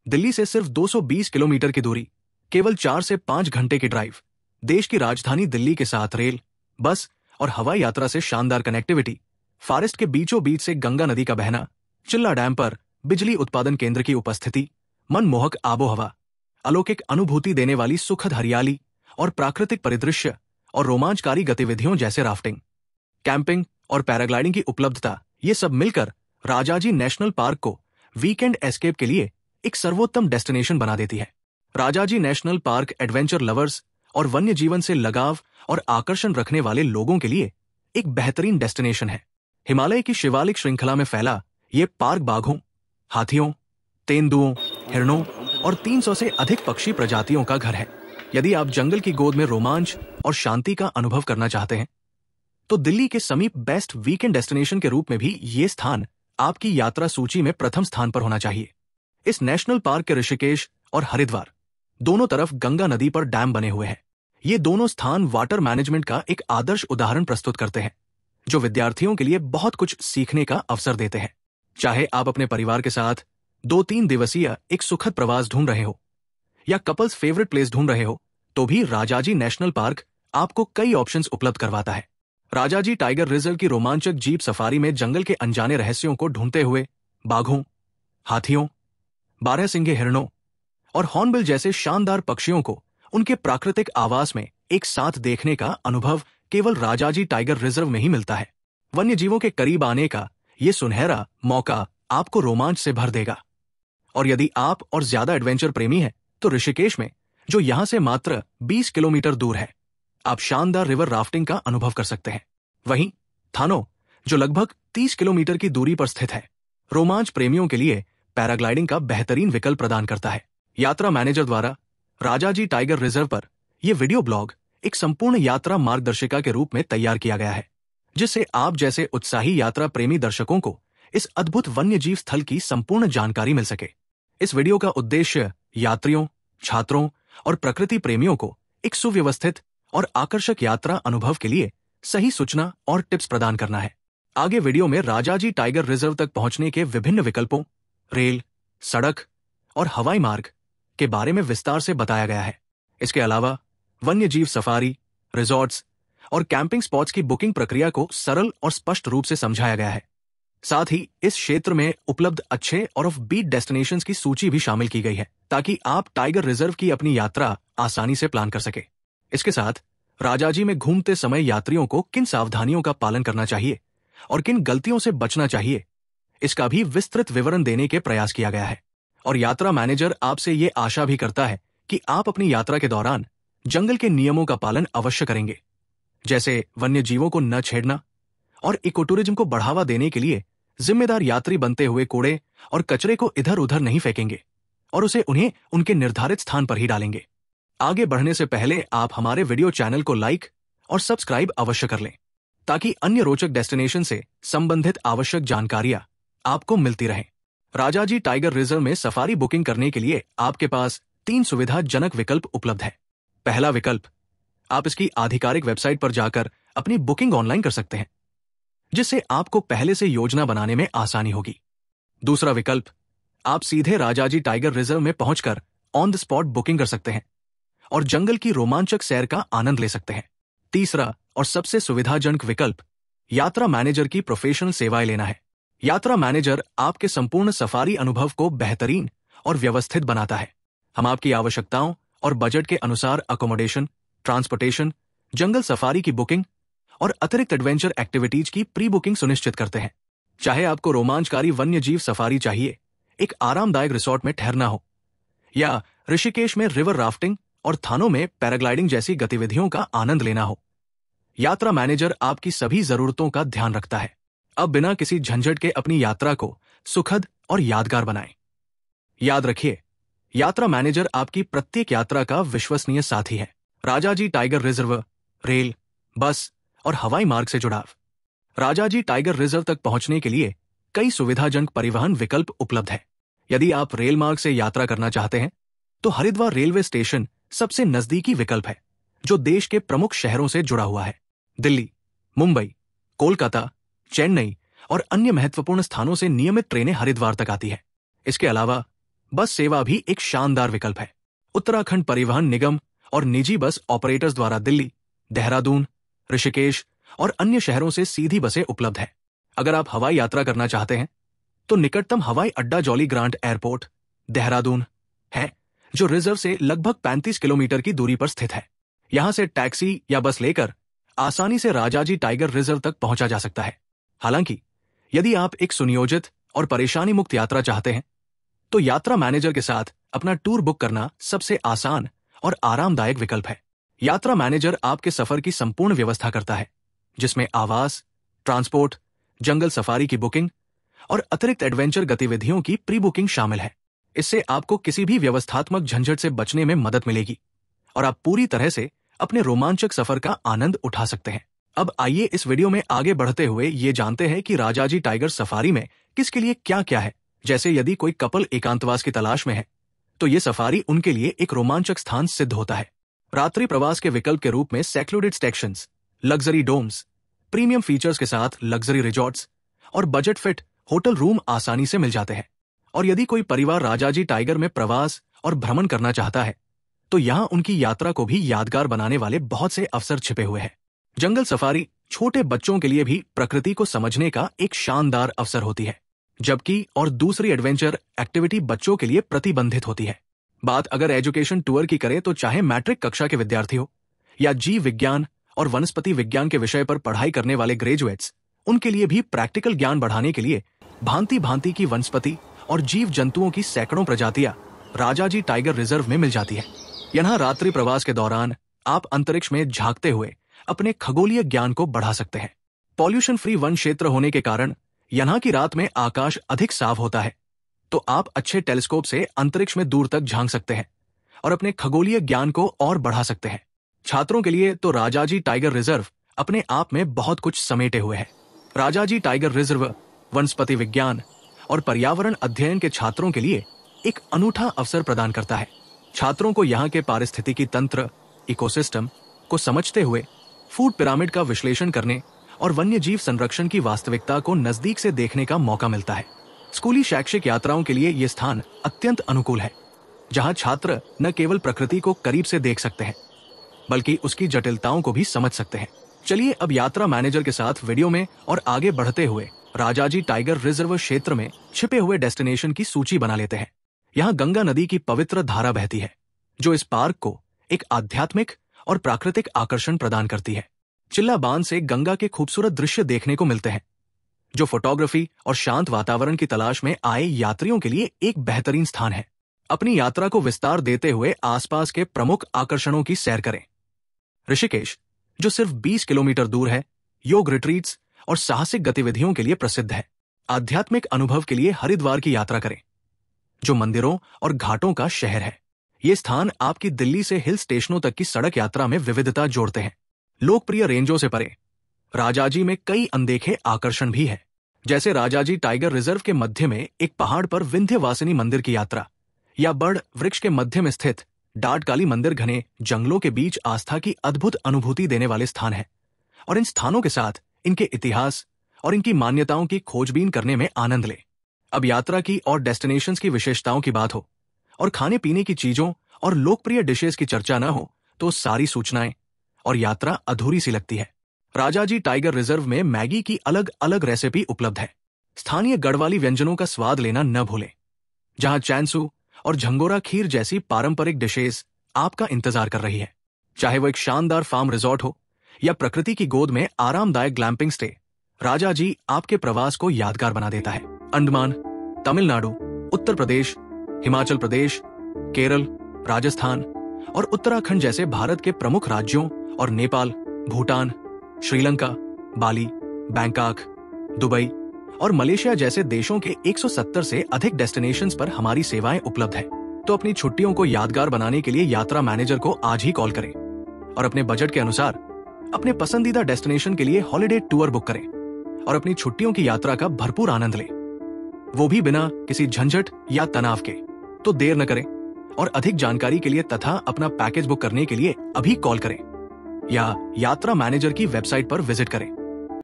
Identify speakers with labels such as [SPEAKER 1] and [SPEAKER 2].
[SPEAKER 1] दिल्ली से सिर्फ 220 किलोमीटर की दूरी, केवल 4 से 5 घंटे की ड्राइव, देश की राजधानी दिल्ली के साथ रेल, बस और हवाई यात्रा से शानदार कनेक्टिविटी, फॉरेस्ट के बीचों बीच से गंगा नदी का बहना, चिल्ला डैम पर बिजली उत्पादन केंद्र की उपस्थिति, मनमोहक आबोहवा, अलौकिक अनुभूति देने वाली सुखद हरियाली और प्राकृतिक परिदृश्य और रोमांचकारी गतिविधियों जैसे राफ्टिंग, कैंपिंग और पैराग्लाइडिंग की उपलब्धता, ये सब मिलकर राजाजी नेशनल पार्क को वीकेंड एस्केप के लिए एक सर्वोत्तम डेस्टिनेशन बना देती है। Rajaji national park adventure lovers और वन्य जीवन से लगाव और आकर्षण रखने वाले लोगों के लिए एक बेहतरीन डेस्टिनेशन है। हिमालय की शिवालिक श्रृंखला में फैला ये पार्क बाघों, हाथियों, तेंदुओं, हिरणों और 300 से अधिक पक्षी प्रजातियों का घर है। यदि आप जंगल की गोद में रोमांच और शांति का अनुभव करना चाहते हैं, तो दिल्ली के समीप बेस्ट वीकेंड डेस्टिनेशन के रूप में भी ये स्थान आपकी यात्रा सूची में प्रथम स्थान पर होना चाहिए। इस नेशनल पार्क के ऋषिकेश और हरिद्वार दोनों तरफ गंगा नदी पर डैम बने हुए हैं। ये दोनों स्थान वाटर मैनेजमेंट का एक आदर्श उदाहरण प्रस्तुत करते हैं, जो विद्यार्थियों के लिए बहुत कुछ सीखने का अवसर देते हैं। चाहे आप अपने परिवार के साथ 2-3 दिवसीय एक सुखद प्रवास ढूंढ रहे हो या कपल्स फेवरेट प्लेस ढूंढ रहे हो, तो भी राजाजी नेशनल पार्क आपको कई ऑप्शंस उपलब्ध करवाता है। राजाजी टाइगर रिजर्व की रोमांचक जीप सफारी में जंगल के अनजाने रहस्यों को ढूंढते हुए बाघों, हाथियों, 12 सिंगे हिरणों और हॉर्नबिल जैसे शानदार पक्षियों को उनके प्राकृतिक आवास में एक साथ देखने का अनुभव केवल राजाजी टाइगर रिजर्व में ही मिलता है। वन्य जीवों के करीब आने का ये सुनहरा मौका आपको रोमांच से भर देगा। और यदि आप और ज्यादा एडवेंचर प्रेमी हैं, तो ऋषिकेश में, जो यहां से मात्र 20 किलोमीटर दूर है, आप शानदार रिवर राफ्टिंग का अनुभव कर सकते हैं। वहीं थानो, जो लगभग 30 किलोमीटर की दूरी पर स्थित है, रोमांच प्रेमियों के लिए पैराग्लाइडिंग का बेहतरीन विकल्प प्रदान करता है। यात्रा मैनेजर द्वारा राजाजी टाइगर रिजर्व पर यह वीडियो ब्लॉग एक संपूर्ण यात्रा मार्गदर्शिका के रूप में तैयार किया गया है, जिससे आप जैसे उत्साही यात्रा प्रेमी दर्शकों को इस अद्भुत वन्यजीव स्थल की संपूर्ण जानकारी मिल सके। इस वीडियो का उद्देश्य यात्रियों, छात्रों और प्रकृति प्रेमियों को एक सुव्यवस्थित और आकर्षक यात्रा अनुभव के लिए सही सूचना और टिप्स प्रदान करना है। आगे वीडियो में राजाजी टाइगर रिजर्व तक पहुंचने के विभिन्न विकल्पों, रेल, सड़क और हवाई मार्ग के बारे में विस्तार से बताया गया है। इसके अलावा वन्यजीव सफारी, रिजॉर्ट्स और कैंपिंग स्पॉट्स की बुकिंग प्रक्रिया को सरल और स्पष्ट रूप से समझाया गया है। साथ ही इस क्षेत्र में उपलब्ध अच्छे और ऑफ बीट डेस्टिनेशंस की सूची भी शामिल की गई है, ताकि आप टाइगर रिजर्व की अपनी यात्रा आसानी से प्लान कर सके। इसके साथ राजाजी में घूमते समय यात्रियों को किन सावधानियों का पालन करना चाहिए और किन गलतियों से बचना चाहिए, इसका भी विस्तृत विवरण देने के प्रयास किया गया है। और यात्रा मैनेजर आपसे ये आशा भी करता है कि आप अपनी यात्रा के दौरान जंगल के नियमों का पालन अवश्य करेंगे, जैसे वन्य जीवों को न छेड़ना और इकोटूरिज्म को बढ़ावा देने के लिए जिम्मेदार यात्री बनते हुए कूड़े और कचरे को इधर उधर नहीं फेंकेंगे और उन्हें उनके निर्धारित स्थान पर ही डालेंगे। आगे बढ़ने से पहले आप हमारे वीडियो चैनल को लाइक और सब्सक्राइब अवश्य कर लें, ताकि अन्य रोचक डेस्टिनेशन से संबंधित आवश्यक जानकारियां आपको मिलती रहें। राजाजी टाइगर रिजर्व में सफारी बुकिंग करने के लिए आपके पास 3 सुविधाजनक विकल्प उपलब्ध है। पहला विकल्प, आप इसकी आधिकारिक वेबसाइट पर जाकर अपनी बुकिंग ऑनलाइन कर सकते हैं, जिससे आपको पहले से योजना बनाने में आसानी होगी। दूसरा विकल्प, आप सीधे राजाजी टाइगर रिजर्व में पहुंचकर ऑन द स्पॉट बुकिंग कर सकते हैं और जंगल की रोमांचक सैर का आनंद ले सकते हैं। तीसरा और सबसे सुविधाजनक विकल्प, यात्रा मैनेजर की प्रोफेशनल सेवाएं लेना है। यात्रा मैनेजर आपके संपूर्ण सफारी अनुभव को बेहतरीन और व्यवस्थित बनाता है। हम आपकी आवश्यकताओं और बजट के अनुसार अकोमोडेशन, ट्रांसपोर्टेशन, जंगल सफारी की बुकिंग और अतिरिक्त एडवेंचर एक्टिविटीज की प्री बुकिंग सुनिश्चित करते हैं। चाहे आपको रोमांचकारी वन्यजीव सफारी चाहिए, एक आरामदायक रिसोर्ट में ठहरना हो, या ऋषिकेश में रिवर राफ्टिंग और थानों में पैराग्लाइडिंग जैसी गतिविधियों का आनंद लेना हो, यात्रा मैनेजर आपकी सभी जरूरतों का ध्यान रखता है। अब बिना किसी झंझट के अपनी यात्रा को सुखद और यादगार बनाएं। याद रखिए, यात्रा मैनेजर आपकी प्रत्येक यात्रा का विश्वसनीय साथी है। राजाजी टाइगर रिजर्व, रेल, बस और हवाई मार्ग से जुड़ाव। राजाजी टाइगर रिजर्व तक पहुंचने के लिए कई सुविधाजनक परिवहन विकल्प उपलब्ध है। यदि आप रेल मार्ग से यात्रा करना चाहते हैं, तो हरिद्वार रेलवे स्टेशन सबसे नजदीकी विकल्प है, जो देश के प्रमुख शहरों से जुड़ा हुआ है। दिल्ली, मुंबई, कोलकाता, चेन्नई और अन्य महत्वपूर्ण स्थानों से नियमित ट्रेनें हरिद्वार तक आती है। इसके अलावा बस सेवा भी एक शानदार विकल्प है। उत्तराखंड परिवहन निगम और निजी बस ऑपरेटर्स द्वारा दिल्ली, देहरादून, ऋषिकेश और अन्य शहरों से सीधी बसें उपलब्ध है। अगर आप हवाई यात्रा करना चाहते हैं तो निकटतम हवाई अड्डा जॉली ग्रांट एयरपोर्ट, देहरादून है, जो रिजर्व से लगभग 35 किलोमीटर की दूरी पर स्थित है। यहां से टैक्सी या बस लेकर आसानी से राजाजी टाइगर रिजर्व तक पहुंचा जा सकता है। हालांकि यदि आप एक सुनियोजित और परेशानी मुक्त यात्रा चाहते हैं तो यात्रा मैनेजर के साथ अपना टूर बुक करना सबसे आसान और आरामदायक विकल्प है। यात्रा मैनेजर आपके सफर की संपूर्ण व्यवस्था करता है, जिसमें आवास, ट्रांसपोर्ट, जंगल सफारी की बुकिंग और अतिरिक्त एडवेंचर गतिविधियों की प्री बुकिंग शामिल है। इससे आपको किसी भी व्यवस्थात्मक झंझट से बचने में मदद मिलेगी और आप पूरी तरह से अपने रोमांचक सफर का आनंद उठा सकते हैं। अब आइए इस वीडियो में आगे बढ़ते हुए ये जानते हैं कि राजाजी टाइगर सफारी में किसके लिए क्या क्या है। जैसे यदि कोई कपल एकांतवास की तलाश में है तो ये सफारी उनके लिए एक रोमांचक स्थान सिद्ध होता है। रात्रि प्रवास के विकल्प के रूप में secluded stations, luxury domes, premium features के साथ लग्जरी रिजॉर्ट्स और बजट फिट होटल रूम आसानी से मिल जाते हैं। और यदि कोई परिवार राजाजी टाइगर में प्रवास और भ्रमण करना चाहता है तो यहाँ उनकी यात्रा को भी यादगार बनाने वाले बहुत से अवसर छिपे हुए हैं। जंगल सफारी छोटे बच्चों के लिए भी प्रकृति को समझने का एक शानदार अवसर होती है, जबकि और दूसरी एडवेंचर एक्टिविटी बच्चों के लिए प्रतिबंधित होती है। बात अगर एजुकेशन टूर की करें तो चाहे मैट्रिक कक्षा के विद्यार्थी हो या जीव विज्ञान और वनस्पति विज्ञान के विषय पर पढ़ाई करने वाले ग्रेजुएट्स, उनके लिए भी प्रैक्टिकल ज्ञान बढ़ाने के लिए भांति भांति की वनस्पति और जीव जंतुओं की सैकड़ों प्रजातियां राजाजी टाइगर रिजर्व में मिल जाती है। यहाँ रात्रि प्रवास के दौरान आप अंतरिक्ष में झांकते हुए अपने खगोलीय ज्ञान को बढ़ा सकते हैं। पॉल्यूशन फ्री वन क्षेत्र होने के कारण यहाँ की रात में आकाश अधिक साफ होता है, तो आप अच्छे टेलीस्कोप से अंतरिक्ष में दूर तक झांक सकते हैं और अपने खगोलीय ज्ञान को और बढ़ा सकते हैं। छात्रों के लिए तो राजाजी टाइगर रिजर्व अपने आप में बहुत कुछ समेटे हुए है। राजाजी टाइगर रिजर्व वनस्पति विज्ञान और पर्यावरण अध्ययन के छात्रों के लिए एक अनूठा अवसर प्रदान करता है। छात्रों को यहाँ के पारिस्थितिकी तंत्र, इकोसिस्टम को समझते हुए फूड पिरामिड का विश्लेषण करने और वन्य जीव संरक्षण की वास्तविकता को नजदीक से देखने का मौका मिलता है। स्कूली शैक्षिक यात्राओं के लिए ये स्थान अत्यंत अनुकूल है, जहाँ छात्र न केवल प्रकृति को करीब से देख सकते हैं बल्कि उसकी जटिलताओं को भी समझ सकते हैं। चलिए अब यात्रा मैनेजर के साथ वीडियो में और आगे बढ़ते हुए राजाजी टाइगर रिजर्व क्षेत्र में छिपे हुए डेस्टिनेशन की सूची बना लेते हैं। यहाँ गंगा नदी की पवित्र धारा बहती है, जो इस पार्क को एक आध्यात्मिक और प्राकृतिक आकर्षण प्रदान करती है। चिल्ला बांध से गंगा के खूबसूरत दृश्य देखने को मिलते हैं, जो फोटोग्राफी और शांत वातावरण की तलाश में आए यात्रियों के लिए एक बेहतरीन स्थान है। अपनी यात्रा को विस्तार देते हुए आसपास के प्रमुख आकर्षणों की सैर करें। ऋषिकेश, जो सिर्फ 20 किलोमीटर दूर है, योग रिट्रीट्स और साहसिक गतिविधियों के लिए प्रसिद्ध है। आध्यात्मिक अनुभव के लिए हरिद्वार की यात्रा करें, जो मंदिरों और घाटों का शहर है। ये स्थान आपकी दिल्ली से हिल स्टेशनों तक की सड़क यात्रा में विविधता जोड़ते हैं। लोकप्रिय रेंजों से परे राजाजी में कई अनदेखे आकर्षण भी है, जैसे राजाजी टाइगर रिजर्व के मध्य में एक पहाड़ पर विंध्यवासिनी मंदिर की यात्रा या बड़ वृक्ष के मध्य में स्थित डाटकाली मंदिर घने जंगलों के बीच आस्था की अद्भुत अनुभूति देने वाले स्थान है। और इन स्थानों के साथ इनके इतिहास और इनकी मान्यताओं की खोजबीन करने में आनंद ले। अब यात्रा की और डेस्टिनेशंस की विशेषताओं की बात हो और खाने पीने की चीजों और लोकप्रिय डिशेस की चर्चा न हो तो सारी सूचनाएं और यात्रा अधूरी सी लगती है। राजाजी टाइगर रिजर्व में मैगी की अलग अलग रेसिपी उपलब्ध है। स्थानीय गढ़वाली व्यंजनों का स्वाद लेना न भूलें, जहां चैनसू और झंगोरा खीर जैसी पारंपरिक डिशेस आपका इंतजार कर रही है। चाहे वो एक शानदार फार्म रिजॉर्ट हो या प्रकृति की गोद में आरामदायक ग्लैम्पिंग स्टे, राजाजी आपके प्रवास को यादगार बना देता है। अंडमान, तमिलनाडु, उत्तर प्रदेश, हिमाचल प्रदेश, केरल, राजस्थान और उत्तराखंड जैसे भारत के प्रमुख राज्यों और नेपाल, भूटान, श्रीलंका, बाली, बैंकॉक, दुबई और मलेशिया जैसे देशों के 170 से अधिक डेस्टिनेशंस पर हमारी सेवाएं उपलब्ध है। तो अपनी छुट्टियों को यादगार बनाने के लिए यात्रा मैनेजर को आज ही कॉल करें और अपने बजट के अनुसार अपने पसंदीदा डेस्टिनेशन के लिए हॉलिडे टूर बुक करें और अपनी छुट्टियों की यात्रा का भरपूर आनंद लें, वो भी बिना किसी झंझट या तनाव के। तो देर न करें और अधिक जानकारी के लिए तथा अपना पैकेज बुक करने के लिए अभी कॉल करें या यात्रा मैनेजर की वेबसाइट पर विजिट करें।